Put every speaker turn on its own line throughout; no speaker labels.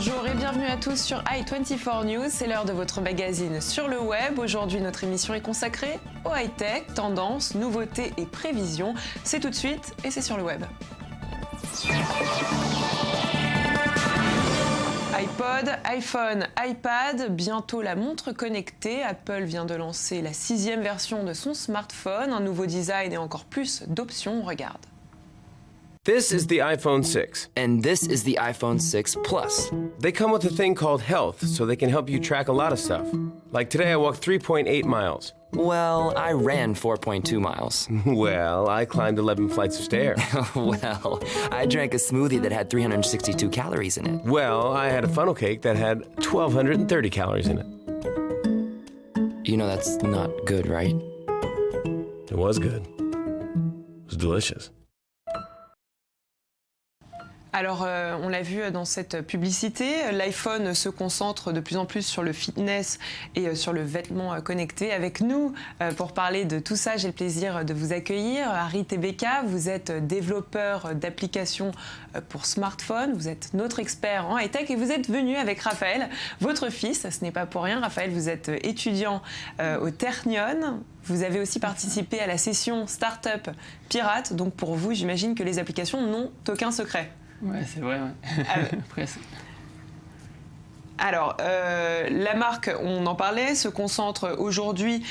Bonjour et bienvenue à tous sur i24 News, c'est l'heure de votre magazine sur le web. Aujourd'hui, notre émission est consacrée au high-tech, tendances, nouveautés et prévisions. C'est tout de suite et c'est sur le web. iPod, iPhone, iPad, bientôt la montre connectée. Apple vient de lancer la 6e version de son smartphone, un nouveau design et encore plus d'options. On regarde.
This is the iPhone 6.
And this is the iPhone 6 Plus.
They come with a thing called Health, so they can help you track a lot of stuff. Like today I walked 3.8 miles.
Well, I ran 4.2 miles.
Well, I climbed 11 flights of stairs.
Well, I drank a smoothie that had 362 calories in it.
Well, I had a funnel cake that had 1,230 calories in it.
You know that's not good, right?
It was good. It was delicious.
Alors, on l'a vu dans cette publicité, l'iPhone se concentre de plus en plus sur le fitness et sur le vêtement connecté. Avec nous, pour parler de tout ça, j'ai le plaisir de vous accueillir. Harry Tebeka, vous êtes développeur d'applications pour smartphone, vous êtes notre expert en high-tech et vous êtes venu avec Raphaël, votre fils. Ce n'est pas pour rien, Raphaël, vous êtes étudiant au Ternion. Vous avez aussi participé à la session Startup Pirate. Donc pour vous, j'imagine que les applications n'ont aucun secret.
Ouais, c'est vrai, ouais. Presque.
Alors, la marque, on en parlait, se concentre aujourd'hui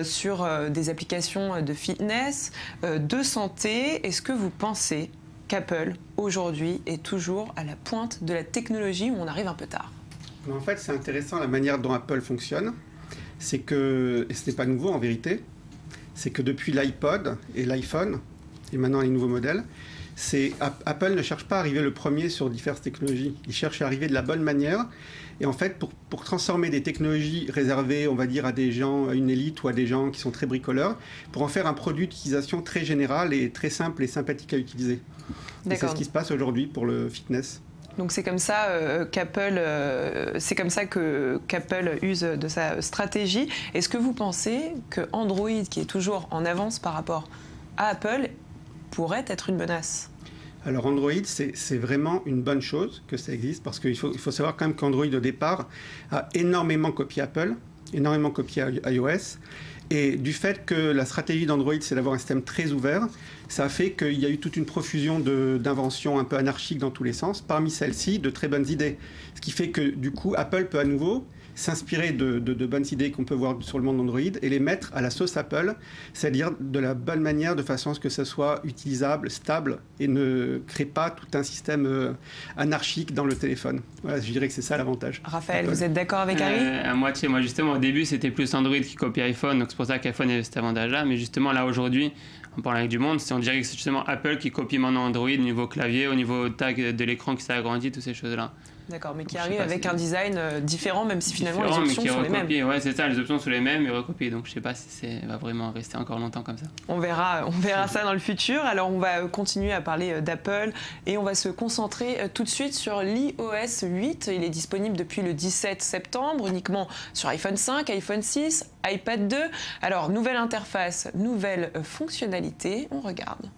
sur des applications de fitness, de santé. Est-ce que vous pensez qu'Apple, aujourd'hui, est toujours à la pointe de la technologie ou on arrive un peu tard ?
En fait, c'est intéressant la manière dont Apple fonctionne. C'est que, et ce n'est pas nouveau en vérité, c'est que depuis l'iPod et l'iPhone, et maintenant les nouveaux modèles, Apple ne cherche pas à arriver le premier sur diverses technologies. Il cherche à arriver de la bonne manière. Et en fait, pour transformer des technologies réservées, on va dire, à des gens, à une élite ou à des gens qui sont très bricoleurs, pour en faire un produit d'utilisation très général et très simple et sympathique à utiliser. Et c'est ce qui se passe aujourd'hui pour le fitness.
Donc c'est comme ça qu'Apple use de sa stratégie. Est-ce que vous pensez que Android, qui est toujours en avance par rapport à Apple, pourrait être une menace ?
Alors Android, c'est vraiment une bonne chose que ça existe, parce qu'il faut savoir quand même qu'Android au départ a énormément copié Apple, énormément copié iOS, et du fait que la stratégie d'Android, c'est d'avoir un système très ouvert, ça a fait qu'il y a eu toute une profusion d'inventions un peu anarchiques dans tous les sens, parmi celles-ci, de très bonnes idées. Ce qui fait que du coup, Apple peut à nouveau s'inspirer de bonnes idées qu'on peut voir sur le monde Android et les mettre à la sauce Apple, c'est-à-dire de la bonne manière, de façon à ce que ça soit utilisable, stable et ne crée pas tout un système anarchique dans le téléphone. Voilà, je dirais que c'est ça l'avantage.
Raphaël, vous êtes d'accord avec Harry ?
À moitié. Moi, justement, au début, c'était plus Android qui copiait iPhone, donc c'est pour ça qu'iPhone avait cet avantage-là. Mais justement, là, aujourd'hui, en parlant avec du monde, on dirait que c'est justement Apple qui copie maintenant Android au niveau clavier, au niveau tag de l'écran qui s'est agrandi, toutes ces choses-là.
D'accord, mais qui arrive avec un design différent, même si finalement les options sont les mêmes.
Ouais, c'est ça, les options sont les mêmes et recopiées. Donc je ne sais pas si ça va vraiment rester encore longtemps comme ça.
On verra ça dans le futur. Alors on va continuer à parler d'Apple et on va se concentrer tout de suite sur l'iOS 8. Il est disponible depuis le 17 septembre, uniquement sur iPhone 5, iPhone 6, iPad 2. Alors nouvelle interface, nouvelle fonctionnalité, on regarde.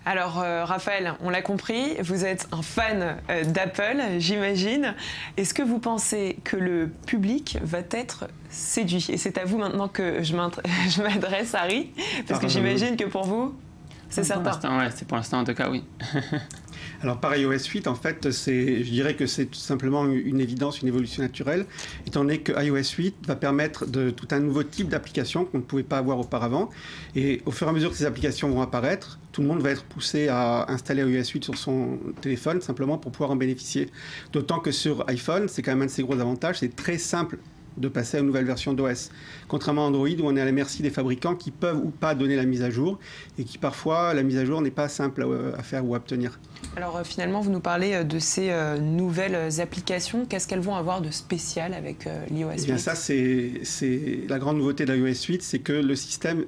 Alors Raphaël, on l'a compris, vous êtes un fan d'Apple, j'imagine. Est-ce que vous pensez que le public va être séduit ? Et c'est à vous maintenant que je m'adresse, Harry, parce que j'imagine que pour vous, c'est certain.
Ouais, pour l'instant en tout cas, oui.
Alors par iOS 8, en fait, je dirais que c'est tout simplement une évidence, une évolution naturelle, étant donné que iOS 8 va permettre de tout un nouveau type d'application qu'on ne pouvait pas avoir auparavant. Et au fur et à mesure que ces applications vont apparaître, tout le monde va être poussé à installer iOS 8 sur son téléphone, simplement pour pouvoir en bénéficier. D'autant que sur iPhone, c'est quand même un de ses gros avantages, c'est très simple de passer à une nouvelle version d'OS. Contrairement à Android, où on est à la merci des fabricants qui peuvent ou pas donner la mise à jour, et qui parfois, la mise à jour n'est pas simple à faire ou à obtenir.
Alors finalement, vous nous parlez de ces nouvelles applications. Qu'est-ce qu'elles vont avoir de spécial avec l'iOS 8 ?
Eh bien ça, c'est la grande nouveauté de l'iOS 8, c'est que le système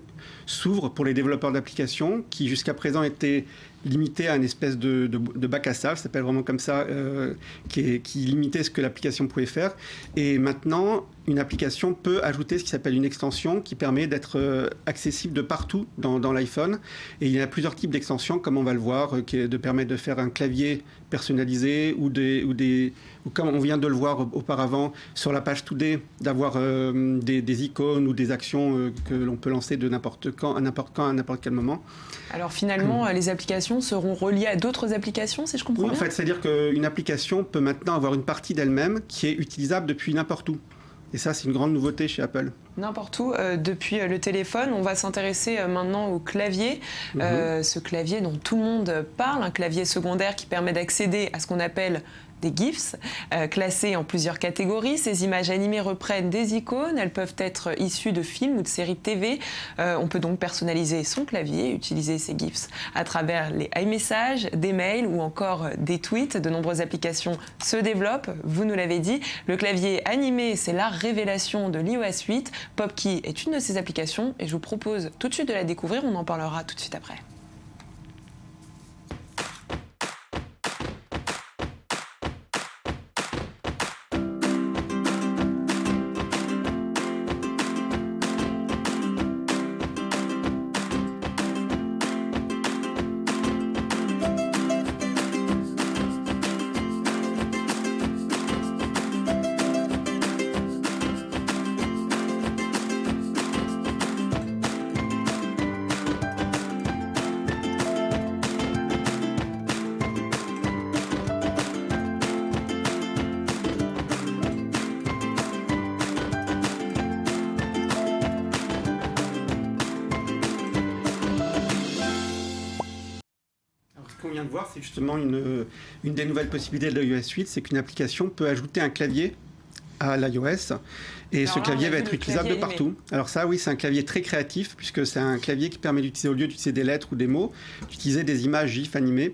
s'ouvre pour les développeurs d'applications qui jusqu'à présent étaient limités à une espèce de bac à sable, ça s'appelle vraiment comme ça, qui limitait ce que l'application pouvait faire. Et maintenant, une application peut ajouter ce qui s'appelle une extension qui permet d'être accessible de partout dans l'iPhone. Et il y a plusieurs types d'extensions, comme on va le voir, qui permettent de faire un clavier personnalisé ou comme on vient de le voir auparavant sur la page Today, d'avoir des icônes ou des actions que l'on peut lancer de n'importe quand, à n'importe quel moment.
Alors finalement, les applications seront reliées à d'autres applications, si je comprends bien ?
Oui, en fait, c'est-à-dire qu'une application peut maintenant avoir une partie d'elle-même qui est utilisable depuis n'importe où. Et ça, c'est une grande nouveauté chez Apple.
N'importe où, depuis le téléphone. On va s'intéresser maintenant au clavier. Ce clavier dont tout le monde parle, un clavier secondaire qui permet d'accéder à ce qu'on appelle des GIFs, classés en plusieurs catégories. Ces images animées reprennent des icônes. Elles peuvent être issues de films ou de séries de TV. On peut donc personnaliser son clavier, utiliser ces GIFs à travers les iMessages, des mails ou encore des tweets. De nombreuses applications se développent, vous nous l'avez dit. Le clavier animé, c'est la révélation de l'iOS 8. PopKey est une de ces applications et je vous propose tout de suite de la découvrir. On en parlera tout de suite après.
Ce qu'on vient de voir, c'est justement une des nouvelles possibilités de l'iOS 8, c'est qu'une application peut ajouter un clavier à l'iOS et ce clavier va être utilisable de partout. Alors ça, oui, c'est un clavier très créatif puisque c'est un clavier qui permet d'utiliser, au lieu d'utiliser des lettres ou des mots, d'utiliser des images GIF animées.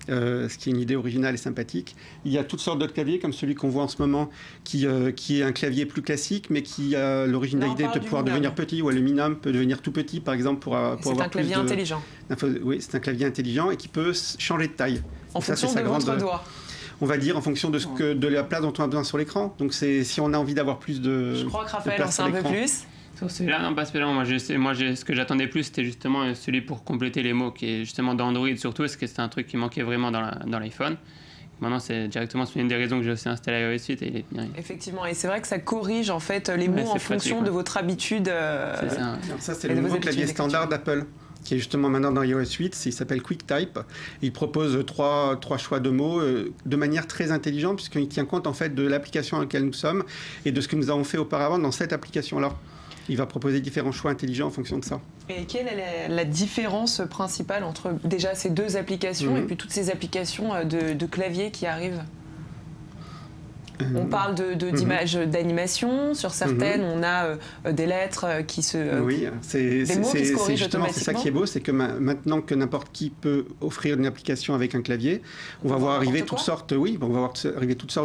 Ce qui est une idée originale et sympathique. Il y a toutes sortes d'autres claviers, comme celui qu'on voit en ce moment, qui est un clavier plus classique, mais qui a l'originalité de pouvoir devenir petit, ou aluminium peut devenir tout petit, par exemple, pour avoir plus de...
C'est un clavier intelligent.
Oui, c'est un clavier intelligent et qui peut changer de taille.
En fonction de votre doigt.
On va dire en fonction de la place dont on a besoin sur l'écran. Donc si on a envie d'avoir plus de...
Je crois que Raphaël en sait un peu plus.
Sur celui-là, non, pas celui-là. Moi, ce que j'attendais plus, c'était justement celui pour compléter les mots, qui est justement dans Android surtout, parce que c'était un truc qui manquait vraiment dans l'iPhone. Maintenant, c'est une des raisons que j'ai aussi installé iOS 8 et il est bien.
Effectivement, et c'est vrai que ça corrige en fait les mots en fonction de votre habitude.
C'est ça. Alors ça, c'est le nouveau clavier standard d'Apple, qui est justement maintenant dans iOS 8, il s'appelle QuickType. Il propose trois choix de mots de manière très intelligente, puisqu'il tient compte en fait de l'application dans laquelle nous sommes et de ce que nous avons fait auparavant dans cette application-là. Il va proposer différents choix intelligents en fonction de ça. Et
quelle est la différence principale entre déjà ces deux applications et puis toutes ces applications de clavier qui arrivent ? On parle d'images d'animation. Sur certaines, on a des lettres qui se...
oui,
des mots qui se corrigent automatiquement.
C'est ça qui est beau, c'est que maintenant que n'importe qui peut offrir une application avec un clavier, on va voir arriver toutes sortes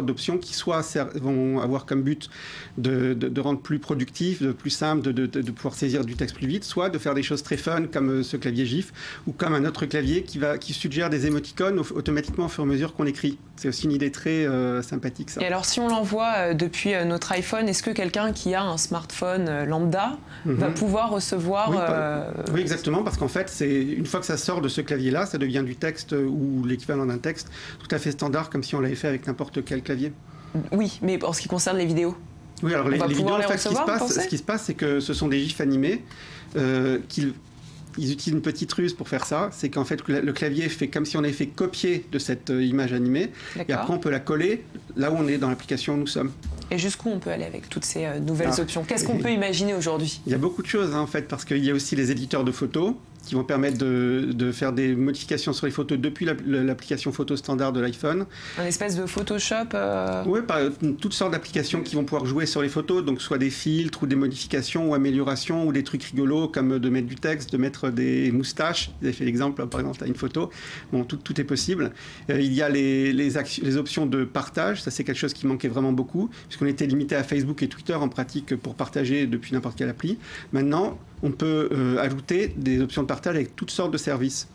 d'options qui soit vont avoir comme but de rendre plus productif, de plus simple, de pouvoir saisir du texte plus vite, soit de faire des choses très fun comme ce clavier GIF ou comme un autre clavier qui suggère des émoticônes automatiquement au fur et à mesure qu'on écrit. C'est aussi une idée très sympathique, ça.
Et alors, si on l'envoie depuis notre iPhone, est-ce que quelqu'un qui a un smartphone lambda va pouvoir recevoir...
Oui, exactement, parce qu'en fait, une fois que ça sort de ce clavier-là, ça devient du texte ou l'équivalent d'un texte tout à fait standard, comme si on l'avait fait avec n'importe quel clavier.
Oui, mais en ce qui concerne les vidéos.
Oui, alors les vidéos, en fait, ce qui se passe, c'est que ce sont des gifs animés ils utilisent une petite ruse pour faire ça, c'est qu'en fait le clavier fait comme si on avait fait copier de cette image animée. D'accord. Et après on peut la coller là où on est dans l'application où nous sommes.
Et jusqu'où on peut aller avec toutes ces nouvelles options? Qu'est-ce qu'on peut imaginer aujourd'hui?
Il y a beaucoup de choses en fait, parce qu'il y a aussi les éditeurs de photos qui vont permettre de faire des modifications sur les photos depuis l'application photo standard de l'iPhone.
Un espèce de Photoshop
Oui, toutes sortes d'applications qui vont pouvoir jouer sur les photos, donc soit des filtres ou des modifications ou améliorations ou des trucs rigolos comme de mettre du texte, de mettre des moustaches. Vous avez fait l'exemple, par exemple, à une photo. Bon, tout est possible. Il y a les options de partage. Ça, c'est quelque chose qui manquait vraiment beaucoup, puisqu'on était limité à Facebook et Twitter en pratique pour partager depuis n'importe quelle appli. Maintenant, on peut ajouter des options de partage avec toutes sortes de services.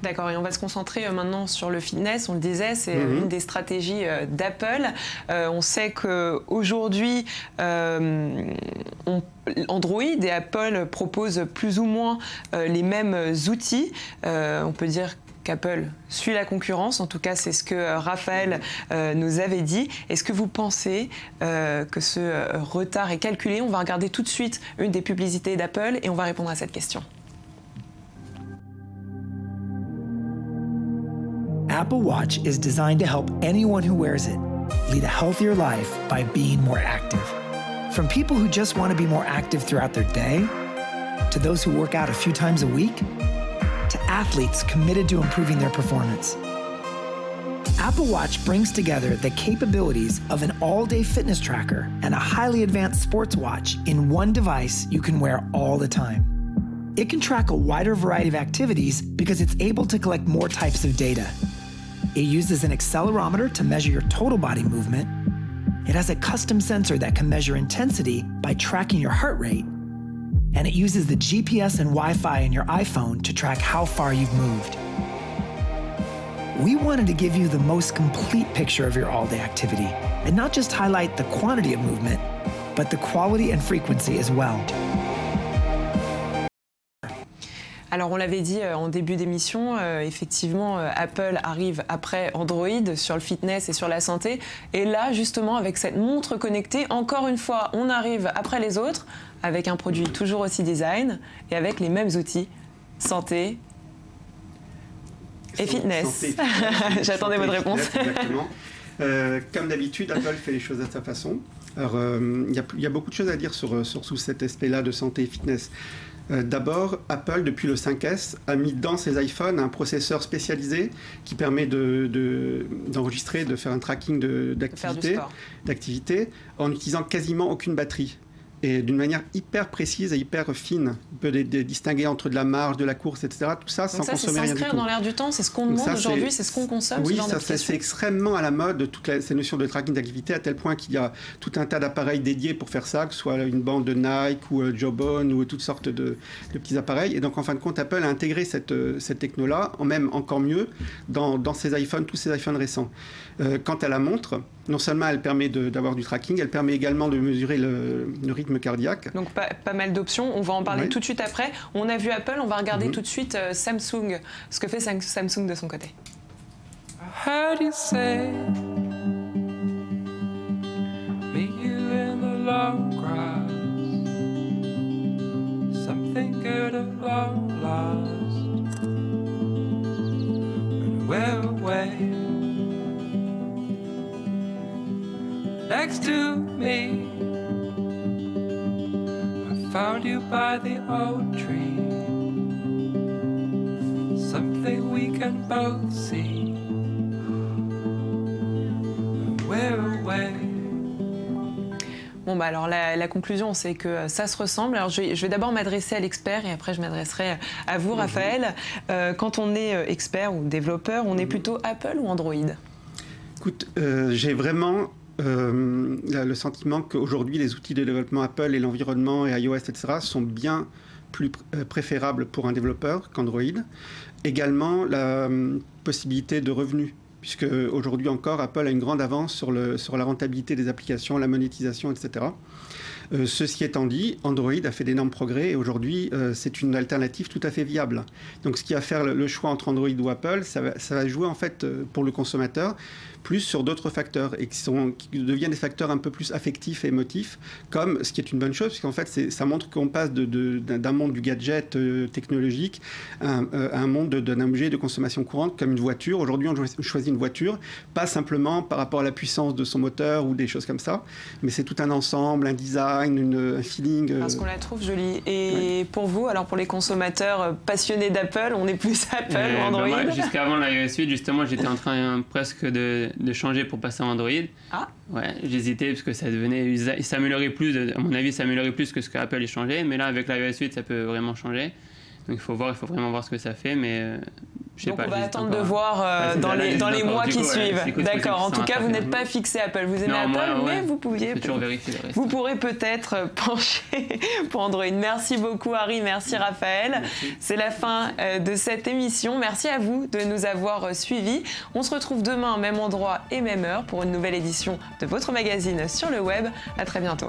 D'accord, et on va se concentrer maintenant sur le fitness. On le disait, c'est une des stratégies d'Apple. On sait qu'aujourd'hui, Android et Apple proposent plus ou moins les mêmes outils. On peut dire qu'Apple suit la concurrence. En tout cas, c'est ce que Raphaël nous avait dit. Est-ce que vous pensez que ce retard est calculé? On va regarder tout de suite une des publicités d'Apple et on va répondre à cette question.
Apple Watch is designed to help anyone who wears it lead a healthier life by being more active. From people who just want to be more active throughout their day, to those who work out a few times a week, to athletes committed to improving their performance. Apple Watch brings together the capabilities of an all-day fitness tracker and a highly advanced sports watch in one device you can wear all the time. It can track a wider variety of activities because it's able to collect more types of data. It uses an accelerometer to measure your total body movement. It has a custom sensor that can measure intensity by tracking your heart rate. And it uses the GPS and Wi-Fi in your iPhone to track how far you've moved. We wanted to give you the most complete picture of your all-day activity and not just highlight the quantity of movement, but the quality and frequency as well.
Alors on l'avait dit en début d'émission, effectivement Apple arrive après Android sur le fitness et sur la santé. Et là justement avec cette montre connectée, encore une fois on arrive après les autres avec un produit toujours aussi design et avec les mêmes outils, santé et fitness. J'attendais votre réponse.
Exactement. Comme d'habitude, Apple fait les choses à sa façon. Alors il y a beaucoup de choses à dire sur cet aspect-là de santé et fitness. D'abord, Apple, depuis le 5S, a mis dans ses iPhones un processeur spécialisé qui permet d'enregistrer, de faire un tracking d'activité en n'utilisant quasiment aucune batterie. Et d'une manière hyper précise et hyper fine. On peut distinguer entre de la marge, de la course, etc. Tout ça sans consommer rien du tout.
C'est s'inscrire dans l'air du temps, c'est ce qu'on demande aujourd'hui, c'est ce qu'on consomme.
Oui, c'est extrêmement à la mode, toutes ces notions de tracking d'activité, à tel point qu'il y a tout un tas d'appareils dédiés pour faire ça, que ce soit une bande de Nike ou Jawbone ou toutes sortes de petits appareils. Et donc, en fin de compte, Apple a intégré cette techno-là, même encore mieux, dans ses iPhones, tous ses iPhones récents. Quant à la montre, non seulement elle permet d'avoir du tracking, elle permet également de mesurer le rythme cardiaque.
Donc pas mal d'options, on va en parler tout de suite après. On a vu Apple, on va regarder tout de suite Samsung, ce que fait Samsung de son côté.
How do you say meet you in the long grass, something good at long last, and we're away next to me. I found you by the old tree, something we can both see. We're away.
Bon bah alors la conclusion c'est que ça se ressemble. Alors je vais d'abord m'adresser à l'expert et après je m'adresserai à vous Raphaël. Quand on est expert ou développeur, on est plutôt Apple ou Android?
Écoute, j'ai vraiment le sentiment qu'aujourd'hui les outils de développement Apple et l'environnement et iOS, etc. sont bien plus préférables pour un développeur qu'Android. Également la possibilité de revenus, puisque aujourd'hui encore Apple a une grande avance sur la rentabilité des applications, la monétisation, etc. Ceci étant dit, Android a fait d'énormes progrès et aujourd'hui, c'est une alternative tout à fait viable. Donc, ce qui va faire le choix entre Android ou Apple, ça va jouer en fait pour le consommateur plus sur d'autres facteurs et qui deviennent des facteurs un peu plus affectifs et émotifs, comme ce qui est une bonne chose, puisqu'en fait, ça montre qu'on passe d'un monde du gadget technologique à un monde d'un objet de consommation courante comme une voiture. Aujourd'hui, on choisit une voiture, pas simplement par rapport à la puissance de son moteur ou des choses comme ça, mais c'est tout un ensemble, un design, un feeling.
Parce qu'on la trouve jolie. Et pour vous, alors pour les consommateurs passionnés d'Apple, on est plus Apple ou Android?
Moi, jusqu'avant l'iOS 8, justement, j'étais en train presque de changer pour passer à Android.
Ah.
Ouais, j'hésitais parce que ça devenait, il s'améliorait plus, à mon avis, ça s'améliorait plus que ce qu'Apple ait changé. Mais là, avec l'iOS 8, ça peut vraiment changer. Donc il faut vraiment voir ce que ça fait, mais je sais
donc
pas.
on va attendre de
encore.
voir dans les mois qui suivent. D'accord. En tout cas, vous n'êtes
pas
pas fixé Apple. Vous aimez Apple, mais vous pouviez.
toujours vérifier le reste.
Vous pourrez peut-être pencher pour Android. Merci beaucoup Harry, merci Raphaël.
Merci.
C'est la fin de cette émission. Merci à vous de nous avoir suivis. On se retrouve demain, même endroit et même heure, pour une nouvelle édition de votre magazine sur le web. À très bientôt.